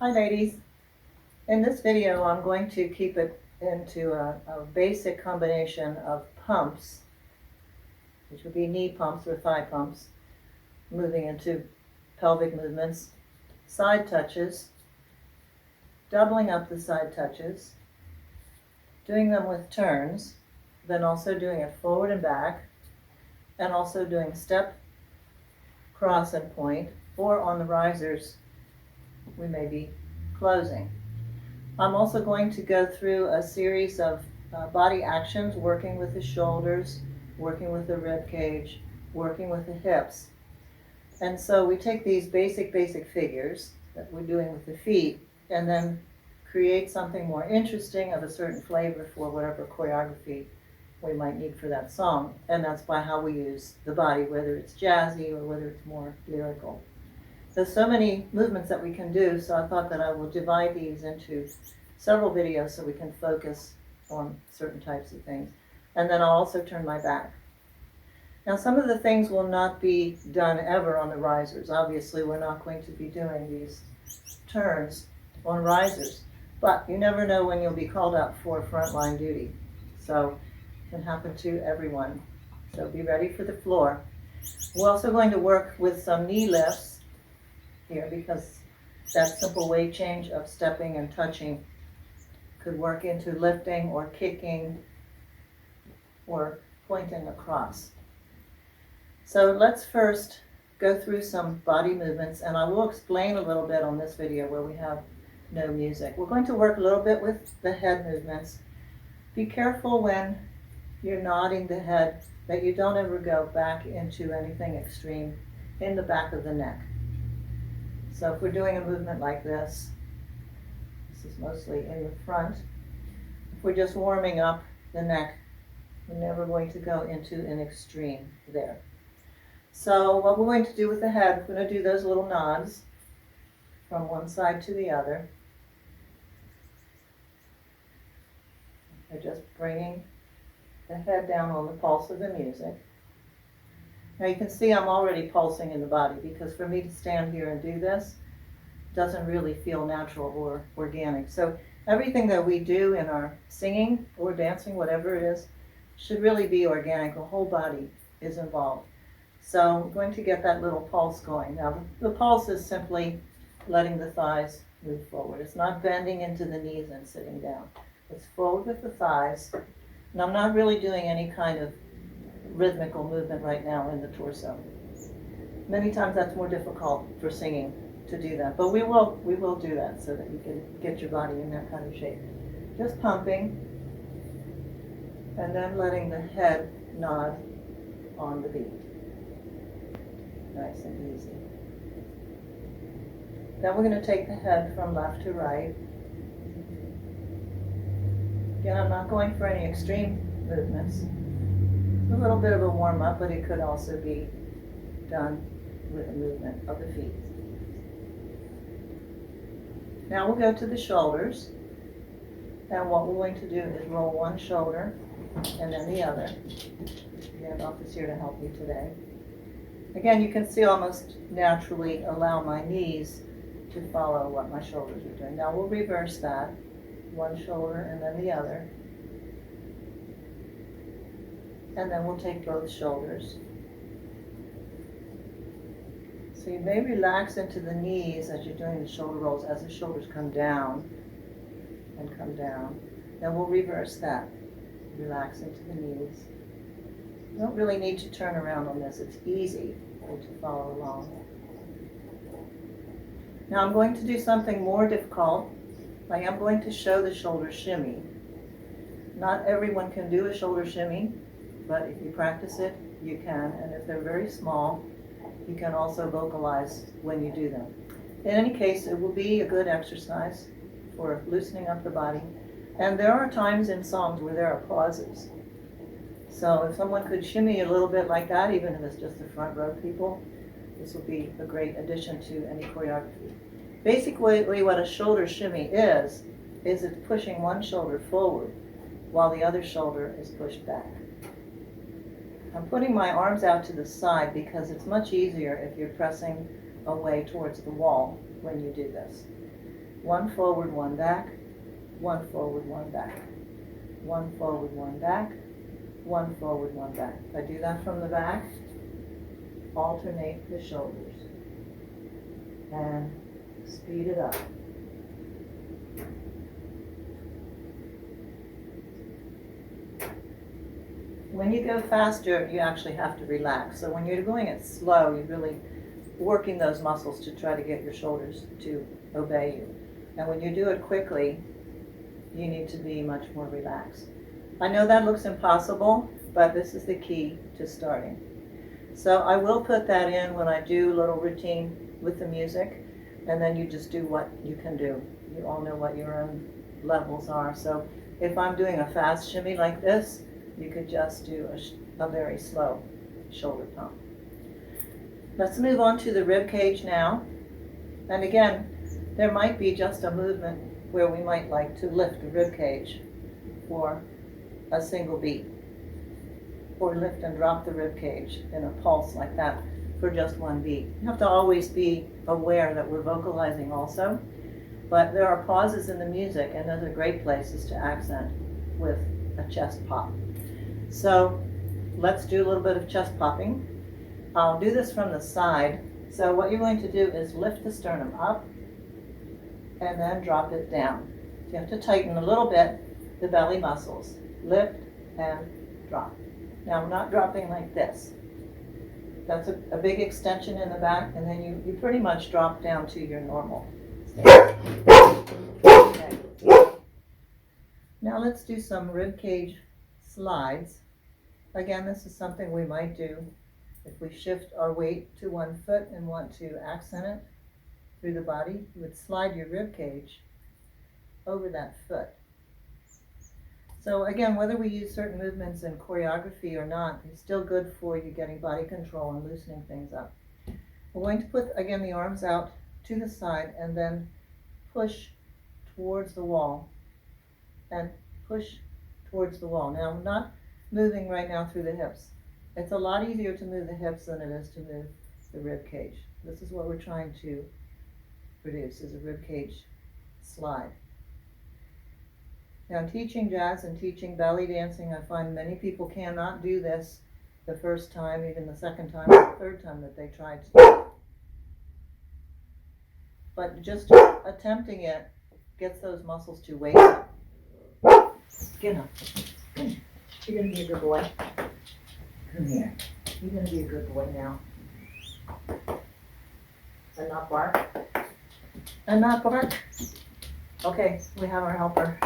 Hi ladies. In this video I'm going to keep it into a basic combination of pumps, which would be knee pumps or thigh pumps, moving into pelvic movements, side touches, doubling up the side touches, doing them with turns, then also doing it forward and back, and also doing step, cross, and point, or on the risers we may be closing. I'm also going to go through a series of body actions, working with the shoulders, working with the rib cage, working with the hips. And so we take these basic figures that we're doing with the feet and then create something more interesting of a certain flavor for whatever choreography we might need for that song. And that's by how we use the body, whether it's jazzy or whether it's more lyrical. There's so many movements that we can do, so I thought that I will divide these into several videos so we can focus on certain types of things. And then I'll also turn my back. Now, some of the things will not be done ever on the risers. Obviously, we're not going to be doing these turns on risers, but you never know when you'll be called up for frontline duty. So it can happen to everyone. So be ready for the floor. We're also going to work with some knee lifts here, because that simple weight change of stepping and touching could work into lifting or kicking or pointing across. So let's first go through some body movements, and I will explain a little bit on this video where we have no music. We're going to work a little bit with the head movements. Be careful when you're nodding the head that you don't ever go back into anything extreme in the back of the neck. So if we're doing a movement like this is mostly in the front. If we're just warming up the neck, we're never going to go into an extreme there. So what we're going to do with the head, we're going to do those little nods from one side to the other. We're just bringing the head down on the pulse of the music. Now you can see I'm already pulsing in the body, because for me to stand here and do this doesn't really feel natural or organic. So everything that we do in our singing or dancing, whatever it is, should really be organic. The whole body is involved. So I'm going to get that little pulse going. Now the pulse is simply letting the thighs move forward. It's not bending into the knees and sitting down. It's forward with the thighs. And I'm not really doing any kind of rhythmical movement right now in the torso. Many times that's more difficult for singing to do that, but we will do that so that you can get your body in that kind of shape. Just pumping and then letting the head nod on the beat. Nice and easy. Then we're going to take the head from left to right. Again, I'm not going for any extreme movements. A little bit of a warm-up, but it could also be done with a movement of the feet. Now we'll go to the shoulders, and what we're going to do is roll one shoulder and then the other. Randolph is here to help me today. Again, you can see almost naturally allow my knees to follow what my shoulders are doing. Now we'll reverse that, one shoulder and then the other. And then we'll take both shoulders. So you may relax into the knees as you're doing the shoulder rolls, as the shoulders come down and come down. Then we'll reverse that. Relax into the knees. You don't really need to turn around on this. It's easy to follow along. Now I'm going to do something more difficult. I am going to show the shoulder shimmy. Not everyone can do a shoulder shimmy, but if you practice it, you can. And if they're very small, you can also vocalize when you do them. In any case, it will be a good exercise for loosening up the body. And there are times in songs where there are pauses. So if someone could shimmy a little bit like that, even if it's just the front row people, this will be a great addition to any choreography. Basically, what a shoulder shimmy is it's pushing one shoulder forward while the other shoulder is pushed back. I'm putting my arms out to the side because it's much easier if you're pressing away towards the wall when you do this. One forward, one back, one forward, one back, one forward, one back, one forward, one back. If I do that from the back, alternate the shoulders and speed it up. When you go faster, you actually have to relax. So when you're going it slow, you're really working those muscles to try to get your shoulders to obey you. And when you do it quickly, you need to be much more relaxed. I know that looks impossible, but this is the key to starting. So I will put that in when I do a little routine with the music, and then you just do what you can do. You all know what your own levels are. So if I'm doing a fast shimmy like this, you could just do a very slow shoulder pump. Let's move on to the rib cage now. And again, there might be just a movement where we might like to lift the rib cage for a single beat, or lift and drop the rib cage in a pulse like that for just one beat. You have to always be aware that we're vocalizing also, but there are pauses in the music, and those are great places to accent with a chest pop. So let's do a little bit of chest popping. I'll do this from the side. So what you're going to do is lift the sternum up and then drop it down. So you have to tighten a little bit the belly muscles. Lift and drop. Now I'm not dropping like this. That's a big extension in the back, and then you pretty much drop down to your normal state. Okay. Now let's do some rib cage slides. Again, this is something we might do if we shift our weight to one foot and want to accent it through the body. You would slide your rib cage over that foot. So again, whether we use certain movements in choreography or not, it's still good for you getting body control and loosening things up. We're going to put, again, the arms out to the side and then push towards the wall and push towards the wall. Now, I'm not moving right now through the hips. It's a lot easier to move the hips than it is to move the rib cage. This is what we're trying to produce, is a rib cage slide. Now, teaching jazz and teaching belly dancing, I find many people cannot do this the first time, even the second time or the third time that they try to do it. But just attempting it gets those muscles to wake up. Get up. You're going to be a good boy. Come here. You're going to be a good boy now. And not bark. And not bark. Okay, we have our helper.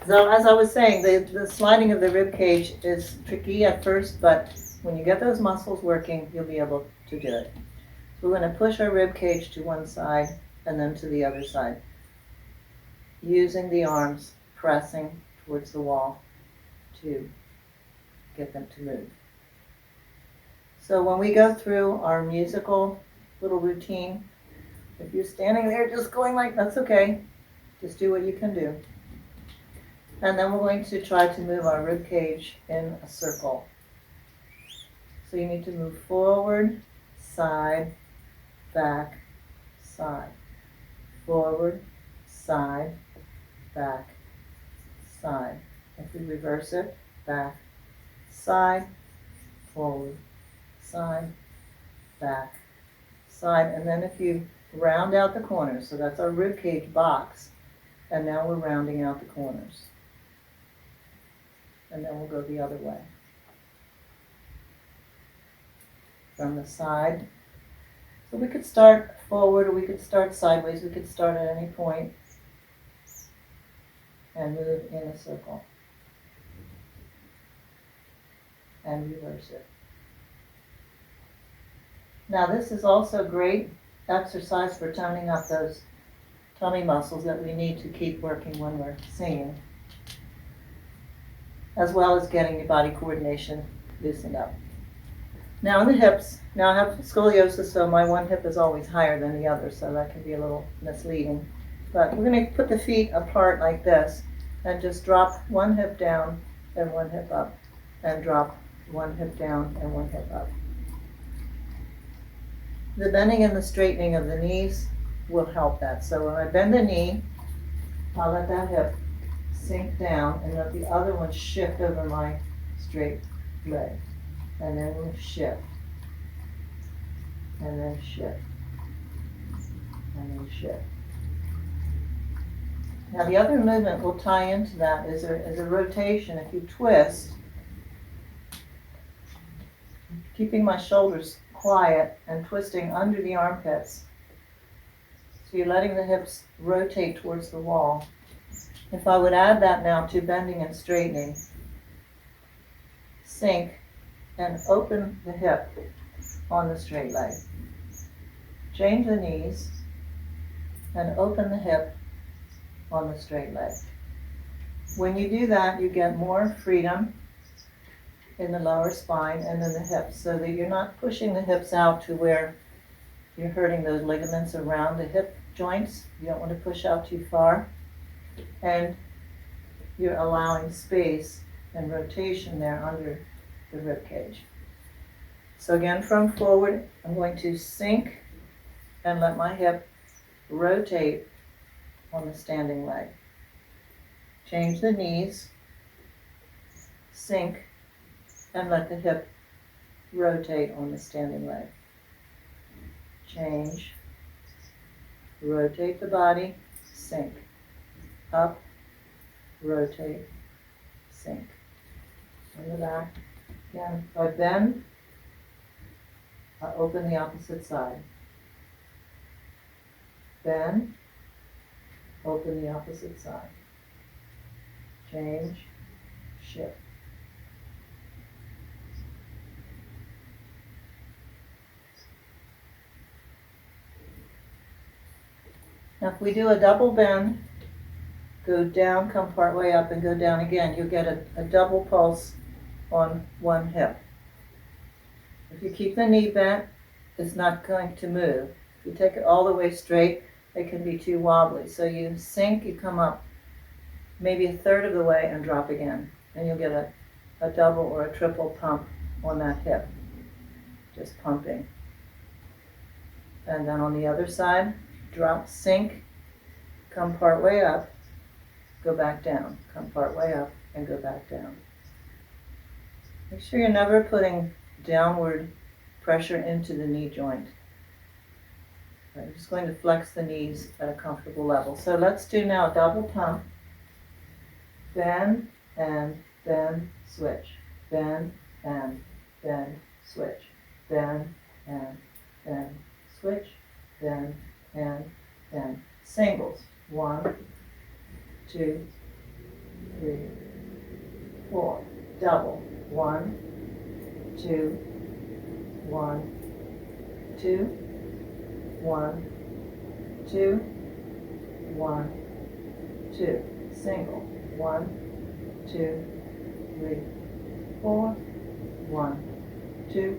So as I was saying, the sliding of the rib cage is tricky at first, but when you get those muscles working, you'll be able to do it. So we're going to push our rib cage to one side and then to the other side, using the arms, pressing towards the wall to get them to move. So when we go through our musical little routine, if you're standing there just going like, that's okay. Just do what you can do. And then we're going to try to move our rib cage in a circle. So you need to move forward, side, back, side. Forward, side, back, side. If we reverse it, back, side, forward, side, back, side. And then if you round out the corners, so that's our rib cage box, and now we're rounding out the corners. And then we'll go the other way. From the side. So we could start forward, or we could start sideways, we could start at any point and move in a circle. And reverse it. Now this is also great exercise for toning up those tummy muscles that we need to keep working when we're singing, as well as getting your body coordination loosened up. Now in the hips, now I have scoliosis, so my one hip is always higher than the other, so that can be a little misleading. But we're going to put the feet apart like this and just drop one hip down and one hip up, and drop one hip down and one hip up. The bending and the straightening of the knees will help that. So when I bend the knee, I'll let that hip sink down and let the other one shift over my straight leg. And then we'll shift. And then shift. And then shift. Now the other movement will tie into that is a rotation. If you twist, keeping my shoulders quiet and twisting under the armpits. So you're letting the hips rotate towards the wall. If I would add that now to bending and straightening, sink and open the hip on the straight leg. Change the knees and open the hip on the straight leg. When you do that, you get more freedom in the lower spine and in the hips, so that you're not pushing the hips out to where you're hurting those ligaments around the hip joints. You don't want to push out too far. And you're allowing space and rotation there under the rib cage. So again, from forward, I'm going to sink and let my hip rotate on the standing leg. Change the knees, sink, and let the hip rotate on the standing leg. Change, rotate the body, sink, up, rotate, sink. On the back, again, if I bend, I open the opposite side. Bend, open the opposite side. Change, shift. Now if we do a double bend, go down, come part way up, and go down again, you'll get a double pulse on one hip. If you keep the knee bent, it's not going to move. If you take it all the way straight, it can be too wobbly. So you sink, you come up maybe a third of the way and drop again. And you'll get a double or a triple pump on that hip, just pumping. And then on the other side, drop, sink, come part way up, go back down, come part way up, and go back down. Make sure you're never putting downward pressure into the knee joint. I'm just going to flex the knees at a comfortable level. So let's do now a double pump. Bend and bend, switch. Bend and bend, switch. Bend and bend, switch. Bend and bend. Singles. 1, 2, 3, 4. Double. 1, 2, 1, 2, 1, 2, 1, 2. Single. 1, 2, 3, 4. 1, 2,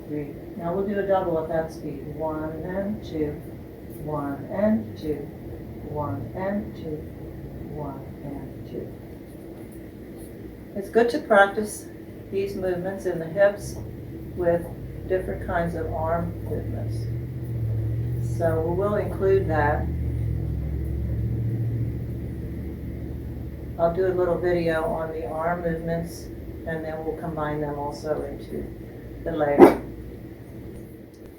3. Now we'll do a double at that speed. 1 and 2, 1 and 2, 1 and 2, 1 and 2. It's good to practice these movements in the hips with different kinds of arm movements. So we will include that. I'll do a little video on the arm movements, and then we'll combine them also into the leg.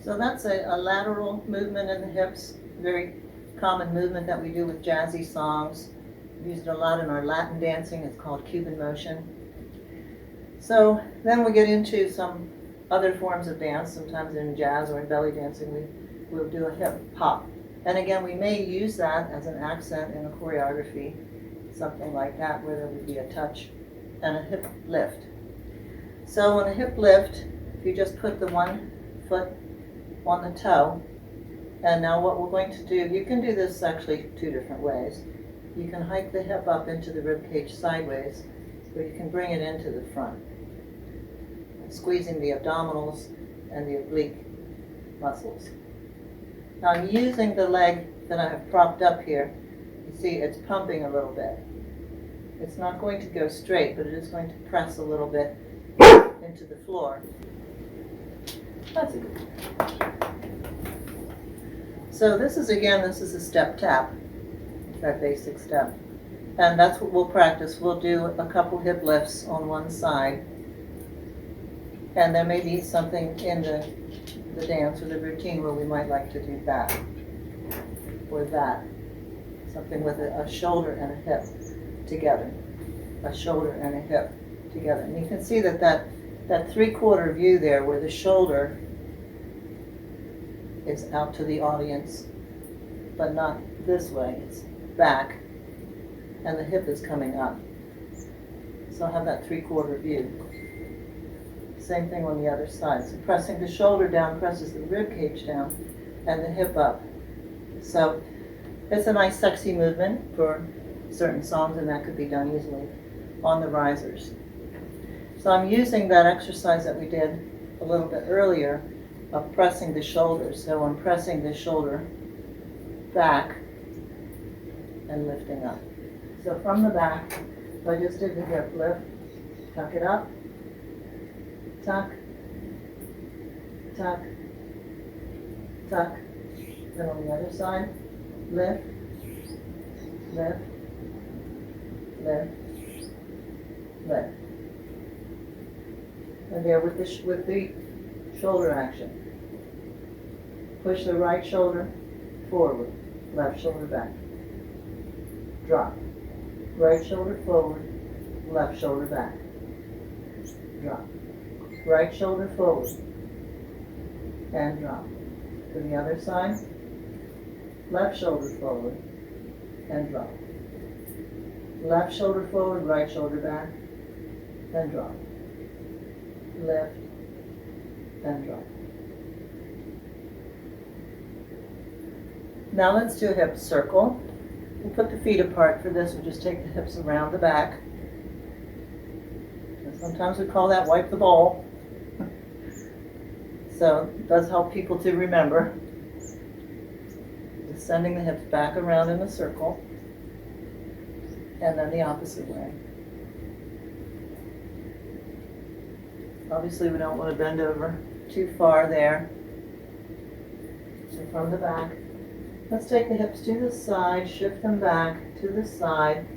So that's a lateral movement in the hips, very common movement that we do with jazzy songs. We use it a lot in our Latin dancing. It's called Cuban motion. So then we get into some other forms of dance. Sometimes in jazz or in belly dancing, we'll do a hip hop. And again, we may use that as an accent in a choreography, something like that, where there would be a touch and a hip lift. So on a hip lift, if you just put the one foot on the toe, and now what we're going to do, you can do this actually two different ways. You can hike the hip up into the rib cage sideways, or you can bring it into the front, squeezing the abdominals and the oblique muscles. Now I'm using the leg that I have propped up here. You see it's pumping a little bit. It's not going to go straight, but it is going to press a little bit into the floor. That's a good. So this is a step tap, that basic step. And that's what we'll practice. We'll do a couple hip lifts on one side. And there may be something in the dance or the routine where we might like to do that or that. Something with a shoulder and a hip together. A shoulder and a hip together. And you can see that 3/4 view there where the shoulder is out to the audience, but not this way, it's back, and the hip is coming up. So I'll have that 3/4 view. Same thing on the other side. So pressing the shoulder down presses the rib cage down and the hip up. So it's a nice sexy movement for certain songs, and that could be done easily on the risers. So I'm using that exercise that we did a little bit earlier of pressing the shoulder. So I'm pressing the shoulder back and lifting up. So from the back, so I just did the hip lift, tuck it up, tuck, tuck, tuck. Then on the other side, lift, lift, lift, lift. And there with the shoulder action. Push the right shoulder forward, left shoulder back. Drop. Right shoulder forward, left shoulder back. Drop. Right shoulder forward, and drop. To the other side, left shoulder forward, and drop. Left shoulder forward, right shoulder back, and drop. Lift, and drop. Now let's do a hip circle. We'll put the feet apart for this. We'll just take the hips around the back. And sometimes we call that wipe the ball. So it does help people to remember. Just sending the hips back around in a circle. And then the opposite way. Obviously we don't want to bend over too far there. So from the back, let's take the hips to the side, shift them back to the side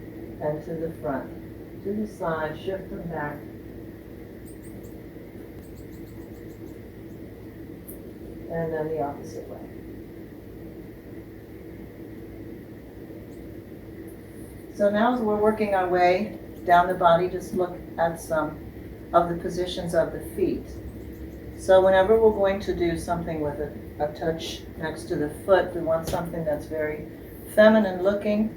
and to the front. To the side, shift them back. And then the opposite way. So now as we're working our way down the body, just look at some of the positions of the feet. So whenever we're going to do something with a touch next to the foot, we want something that's very feminine looking.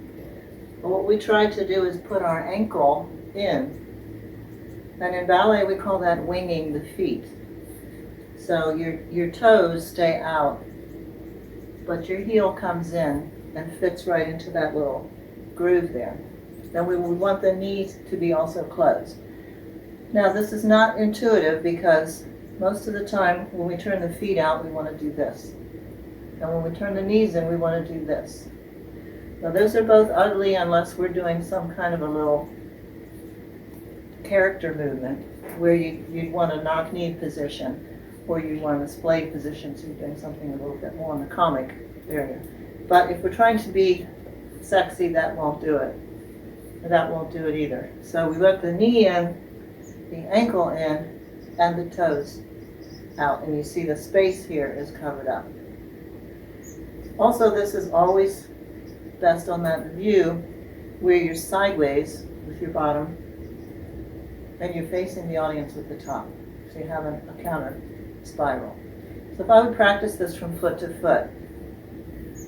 But what we try to do is put our ankle in. And in ballet we call that winging the feet. So your toes stay out, but your heel comes in and fits right into that little groove there. Then we would want the knees to be also closed. Now this is not intuitive because most of the time when we turn the feet out we want to do this. And when we turn the knees in we want to do this. Now those are both ugly unless we're doing some kind of a little character movement where you'd want a knock-knee position or you want a splay position, so you're doing something a little bit more in the comic area. But if we're trying to be sexy, that won't do it. That won't do it either. So we let the knee in, the ankle in, and the toes out. And you see the space here is covered up. Also, this is always best on that view where you're sideways with your bottom and you're facing the audience with the top. So you have a counter spiral. So if I would practice this from foot to foot,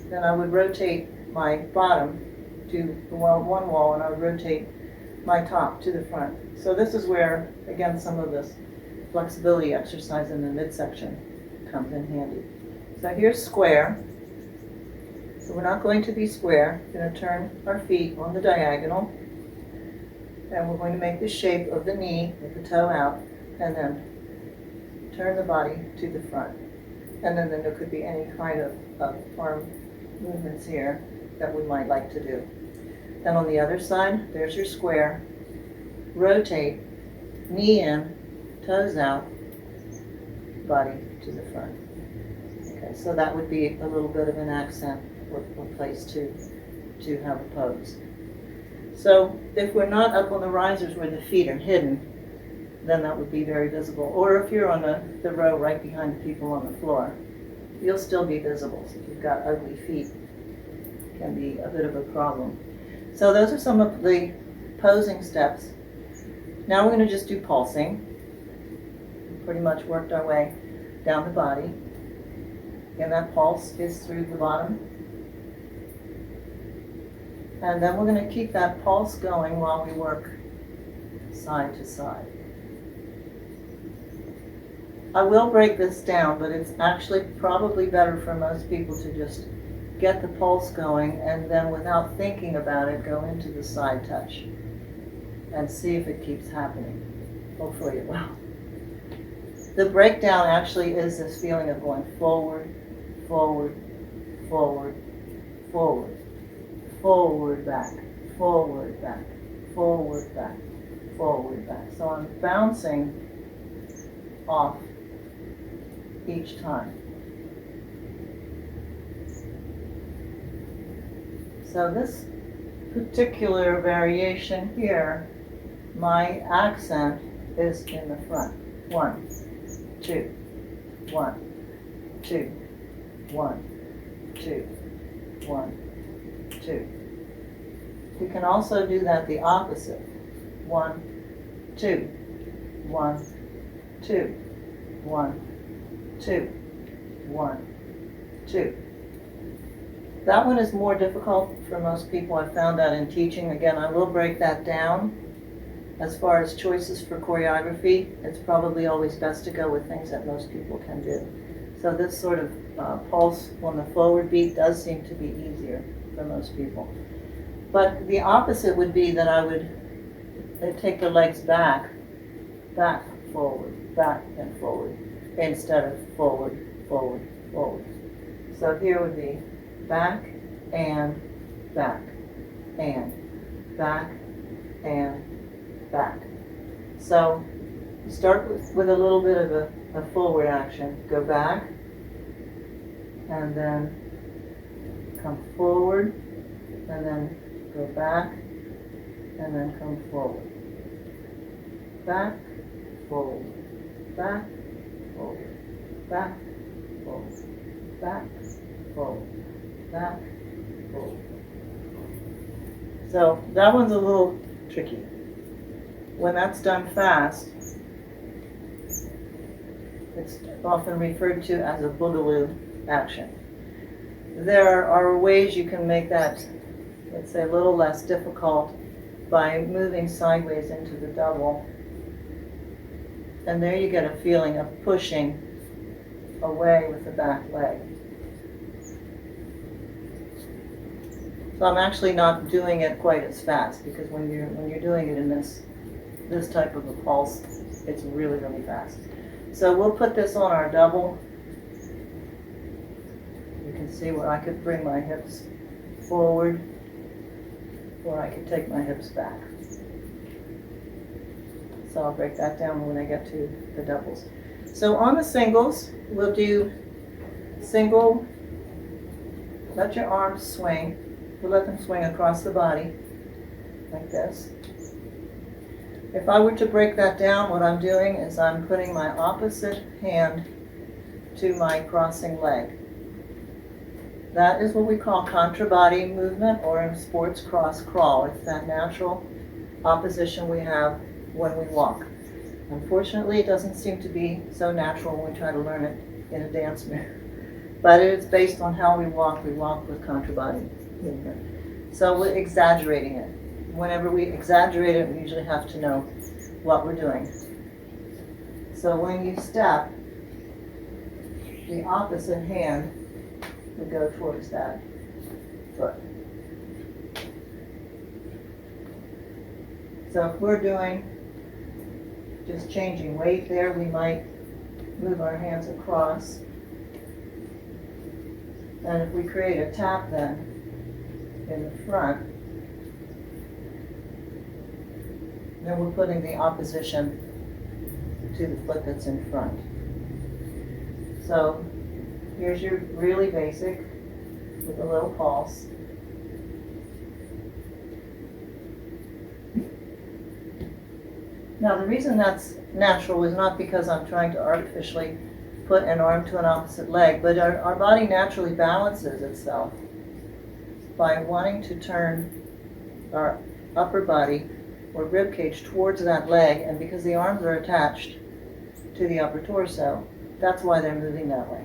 then I would rotate my bottom to the one wall and I would rotate my top to the front. So this is where, again, some of this flexibility exercise in the midsection comes in handy. So here's square. So we're not going to be square. We're going to turn our feet on the diagonal. And we're going to make the shape of the knee with the toe out and then turn the body to the front. And then there could be any kind of arm movements here that we might like to do. Then on the other side, there's your square. Rotate, knee in, toes out, body to the front. Okay, So that would be a little bit of an accent or place to have a pose. So if we're not up on the risers where the feet are hidden, then that would be very visible. Or if you're on the row right behind the people on the floor, you'll still be visible. So if you've got ugly feet, it can be a bit of a problem. So those are some of the posing steps. Now we're going to just do pulsing. Pretty much worked our way down the body. And that pulse is through the bottom. And then we're going to keep that pulse going while we work side to side. I will break this down, but it's actually probably better for most people to just get the pulse going and then without thinking about it, go into the side touch and see if it keeps happening. Hopefully it will. The breakdown actually is this feeling of going forward, forward, forward, forward. Forward, back, forward, back, forward, back, forward, back. So I'm bouncing off each time. So this particular variation here, my accent is in the front. 1, 2, 1, 2, 1, 2, 1, 2. We can also do that the opposite. 1, 2, 1, 2, 1, 2, 1, 2. That one is more difficult for most people. I found that in teaching. Again, I will break that down. As far as choices for choreography, it's probably always best to go with things that most people can do. So this sort of pulse on the forward beat does seem to be easier for most people. But the opposite would be that I would take the legs back, back, forward, and forward, instead of forward, forward, forward. So here would be back, and back, and back, and back. So start with a little bit of a forward action. Go back, and then come forward, and then go back, and then come forward. Back, forward, back, forward, back, forward, back, forward, back, forward. So that one's a little tricky. When that's done fast, it's often referred to as a boogaloo action. There are ways you can make that, let's say, a little less difficult by moving sideways into the double. And there you get a feeling of pushing away with the back leg. So I'm actually not doing it quite as fast, because when you're doing it in this type of a pulse, it's really, really fast. So we'll put this on our double. You can see where I could bring my hips forward, or I could take my hips back. So I'll break that down when I get to the doubles. So on the singles, we'll do single, let your arms swing. We'll let them swing across the body, like this. If I were to break that down, what I'm doing is I'm putting my opposite hand to my crossing leg. That is what we call contra-body movement, or in sports, cross crawl. It's that natural opposition we have when we walk. Unfortunately, it doesn't seem to be so natural when we try to learn it in a dance move. But it's based on how we walk. We walk with contra-body movement. So we're exaggerating it. Whenever we exaggerate it, we usually have to know what we're doing. So when you step, the opposite hand would go towards that foot. So if we're doing just changing weight there, we might move our hands across. And if we create a tap then in the front, then we're putting the opposition to the foot that's in front. So Here's your really basic with a little pulse. Now the reason that's natural is not because I'm trying to artificially put an arm to an opposite leg, but our body naturally balances itself by wanting to turn our upper body or rib cage towards that leg, and because the arms are attached to the upper torso, that's why they're moving that way.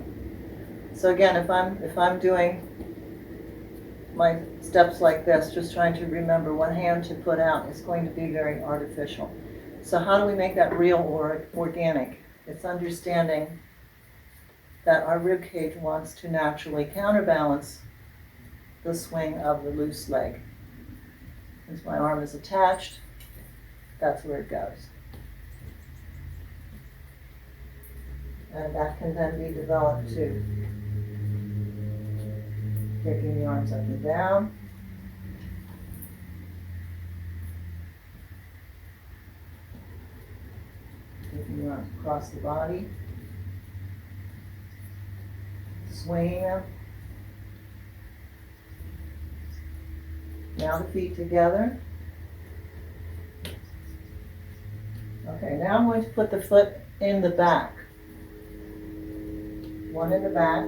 So again, if I'm doing my steps like this, just trying to remember what hand to put out, is going to be very artificial. So how do we make that real or organic? It's understanding that our rib cage wants to naturally counterbalance the swing of the loose leg. Since my arm is attached, that's where it goes. And that can then be developed too. Taking the arms up and down. Taking the arms across the body. Swinging them. Now the feet together. Okay, now I'm going to put the foot in the back. One in the back.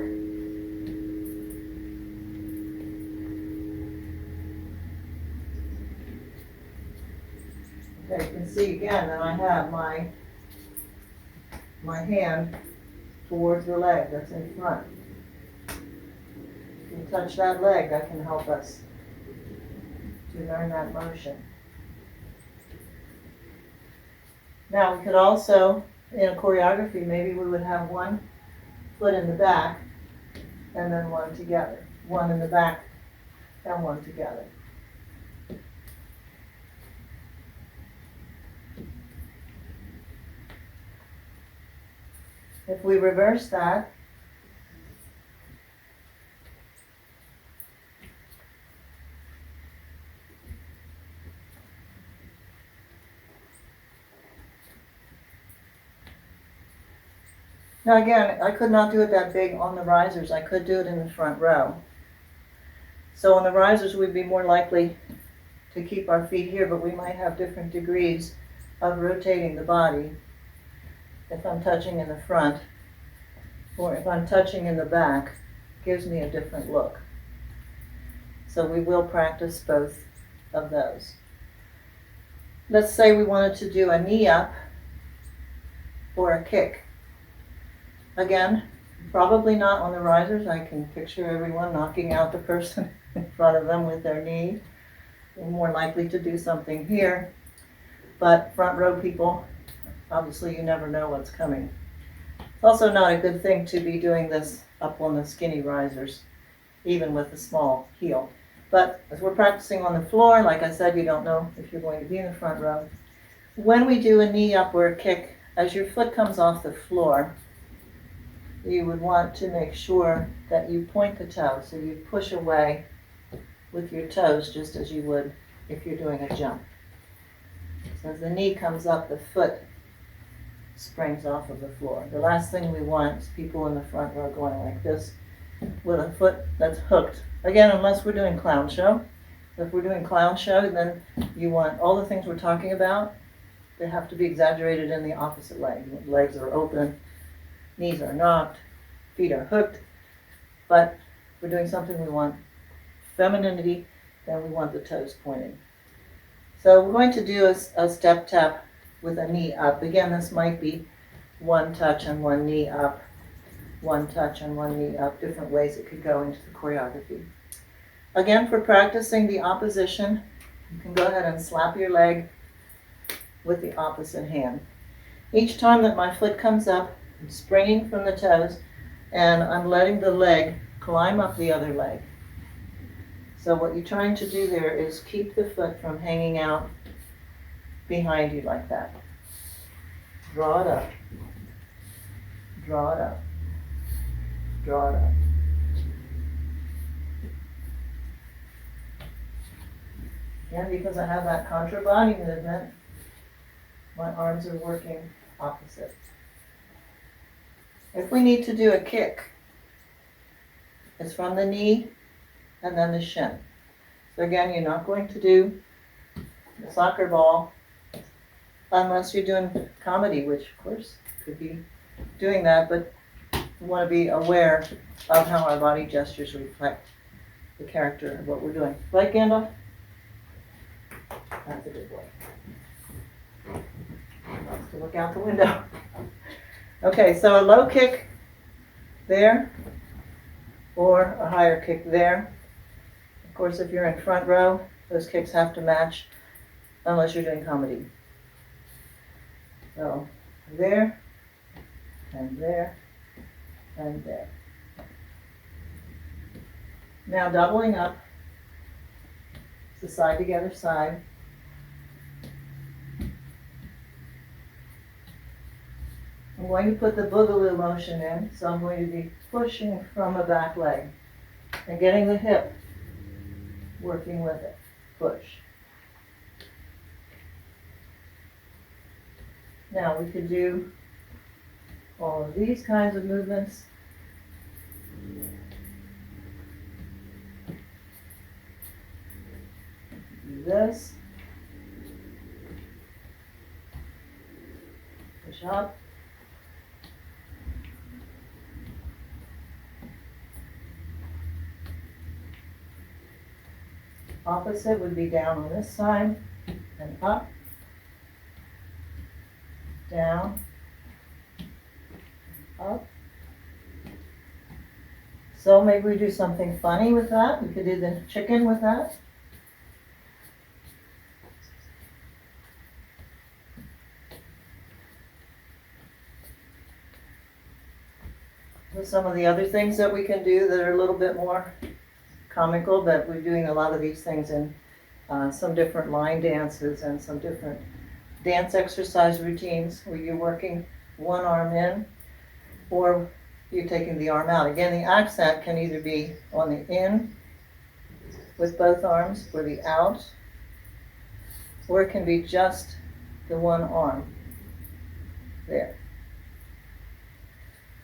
Okay, you can see again that I have my hand towards the leg that's in front. If you touch that leg, that can help us to learn that motion. Now we could also, in a choreography, maybe we would have one foot in the back and then one together. One in the back and one together. If we reverse that, now again, I could not do it that big on the risers. I could do it in the front row. So on the risers, we'd be more likely to keep our feet here, but we might have different degrees of rotating the body if I'm touching in the front, or if I'm touching in the back, gives me a different look. So we will practice both of those. Let's say we wanted to do a knee up or a kick. Again, probably not on the risers. I can picture everyone knocking out the person in front of them with their knee. They're more likely to do something here. But front row people, obviously you never know what's coming. It's also not a good thing to be doing this up on the skinny risers, even with a small heel. But as we're practicing on the floor, like I said, you don't know if you're going to be in the front row. When we do a knee up or a kick, as your foot comes off the floor, you would want to make sure that you point the toe. So you push away with your toes just as you would if you're doing a jump. So as the knee comes up, the foot springs off of the floor. The last thing we want is people in the front row going like this with a foot that's hooked. Again, unless we're doing clown show. If we're doing clown show, then you want all the things we're talking about, they have to be exaggerated in the opposite leg. Legs are open, knees are knocked, feet are hooked. But if we're doing something we want femininity, then we want the toes pointing. So we're going to do a step tap with a knee up. Again, this might be one touch and one knee up, one touch and one knee up, different ways it could go into the choreography. Again, for practicing the opposition, you can go ahead and slap your leg with the opposite hand. Each time that my foot comes up, I'm springing from the toes and I'm letting the leg climb up the other leg. So what you're trying to do there is keep the foot from hanging out behind you like that. Draw it up. Draw it up. Draw it up. Again, because I have that contra body movement, my arms are working opposite. If we need to do a kick, is from the knee and then the shin. So again, you're not going to do the soccer ball unless you're doing comedy, which of course could be doing that, but we want to be aware of how our body gestures reflect the character of what we're doing. Right, Gandalf? That's a good boy. Loves to look out the window. Okay, so a low kick there, or a higher kick there. Of course, if you're in front row, those kicks have to match unless you're doing comedy. So, there, and there, and there. Now doubling up, it's the side together side. I'm going to put the boogaloo motion in, so I'm going to be pushing from the back leg and getting the hip working with it. Push. Now we could do all of these kinds of movements. Do this. Push up. Opposite would be down on this side and up, down, up. So maybe we do something funny with that. We could do the chicken with that. With some of the other things that we can do that are a little bit more comical, but we're doing a lot of these things in some different line dances and some different dance exercise routines where you're working one arm in or you're taking the arm out. Again, the accent can either be on the in with both arms or the out, or it can be just the one arm there.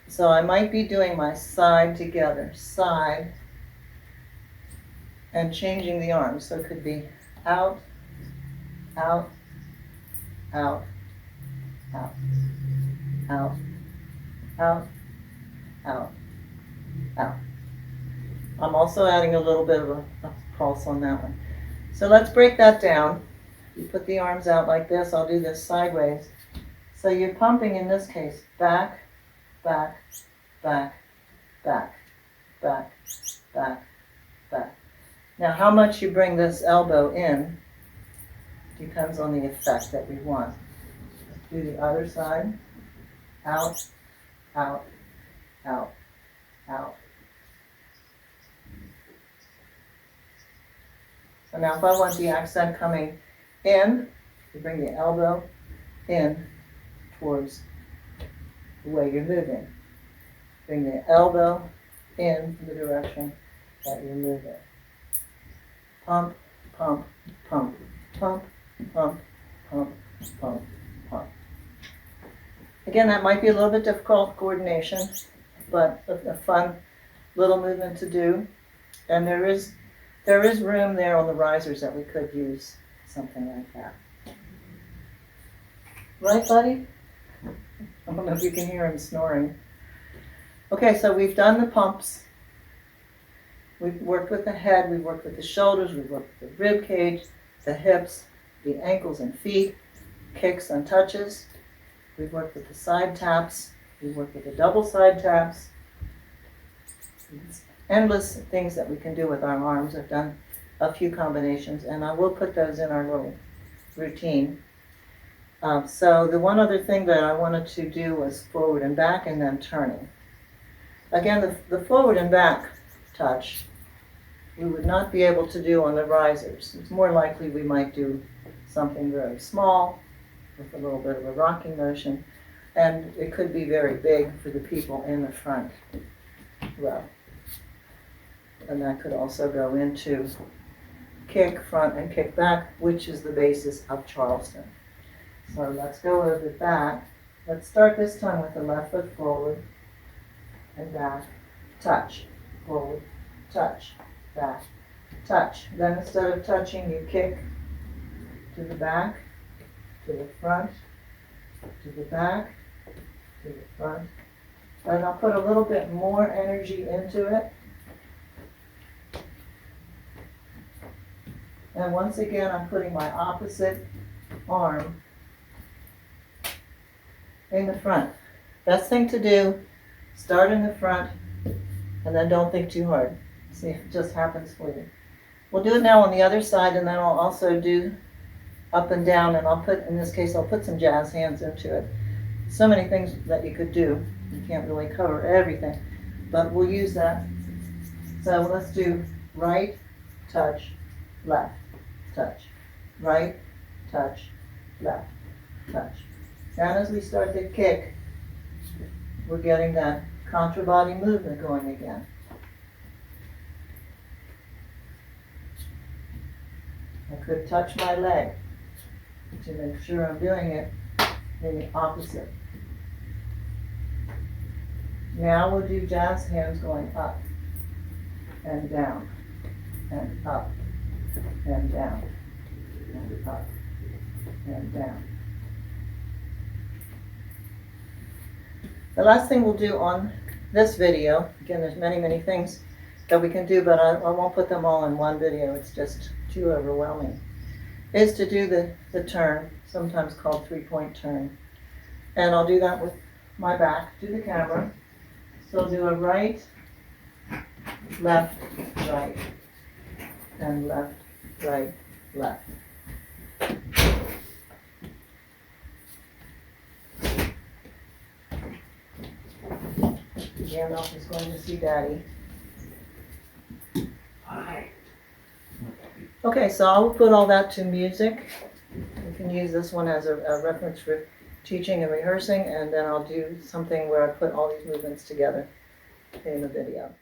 So I might be doing my side together, side, and changing the arms. So it could be out, out, out, out, out, out, out, out. I'm also adding a little bit of a pulse on that one. So let's break that down. You put the arms out like this. I'll do this sideways. So you're pumping, in this case, back, back, back, back, back, back, back. Now, how much you bring this elbow in depends on the effect that we want. Do the other side. Out, out, out, out. So now if I want the accent coming in, you bring the elbow in towards the way you're moving. Bring the elbow in the direction that you're moving. Pump, pump, pump, pump, pump, pump, pump, pump. Again, that might be a little bit difficult coordination, but a fun little movement to do. And there is room there on the risers that we could use something like that. Right, buddy? I don't know if you can hear him snoring. Okay, so we've done the pumps. We've worked with the head, we've worked with the shoulders, we've worked with the rib cage, the hips, the ankles and feet, kicks and touches. We've worked with the side taps, we've worked with the double side taps. Endless things that we can do with our arms. I've done a few combinations, and I will put those in our little routine. So the one other thing that I wanted to do was forward and back and then turning. Again, the forward and back touch we would not be able to do on the risers. It's more likely we might do something very small with a little bit of a rocking motion, and it could be very big for the people in the front row. And that could also go into kick front and kick back, which is the basis of Charleston. So let's go over that. Let's start this time with the left foot forward and back, touch, forward, touch, back, touch. Then instead of touching, you kick to the back, to the front, to the back, to the front. And I'll put a little bit more energy into it. And once again, I'm putting my opposite arm in the front. Best thing to do, start in the front, and then don't think too hard. See if it just happens for you. We'll do it now on the other side, and then I'll also do up and down, and I'll put, in this case, I'll put some jazz hands into it. So many things that you could do. You can't really cover everything, but we'll use that. So let's do right, touch, left, touch, right, touch, left, touch. And as we start to kick, we're getting that contra body movement going again. I could touch my leg to make sure I'm doing it in the opposite. Now we'll do jazz hands going up and down and up and down and up and down. The last thing we'll do on this video, again there's many things that we can do, but I won't put them all in one video, it's just too overwhelming, is to do the turn, sometimes called 3-point turn. And I'll do that with my back to the camera. So I'll do a right, left, right, and left, right, left. Gandalf is going to see Daddy. Hi. Okay, so I'll put all that to music. You can use this one as a reference for teaching and rehearsing, and then I'll do something where I put all these movements together in the video.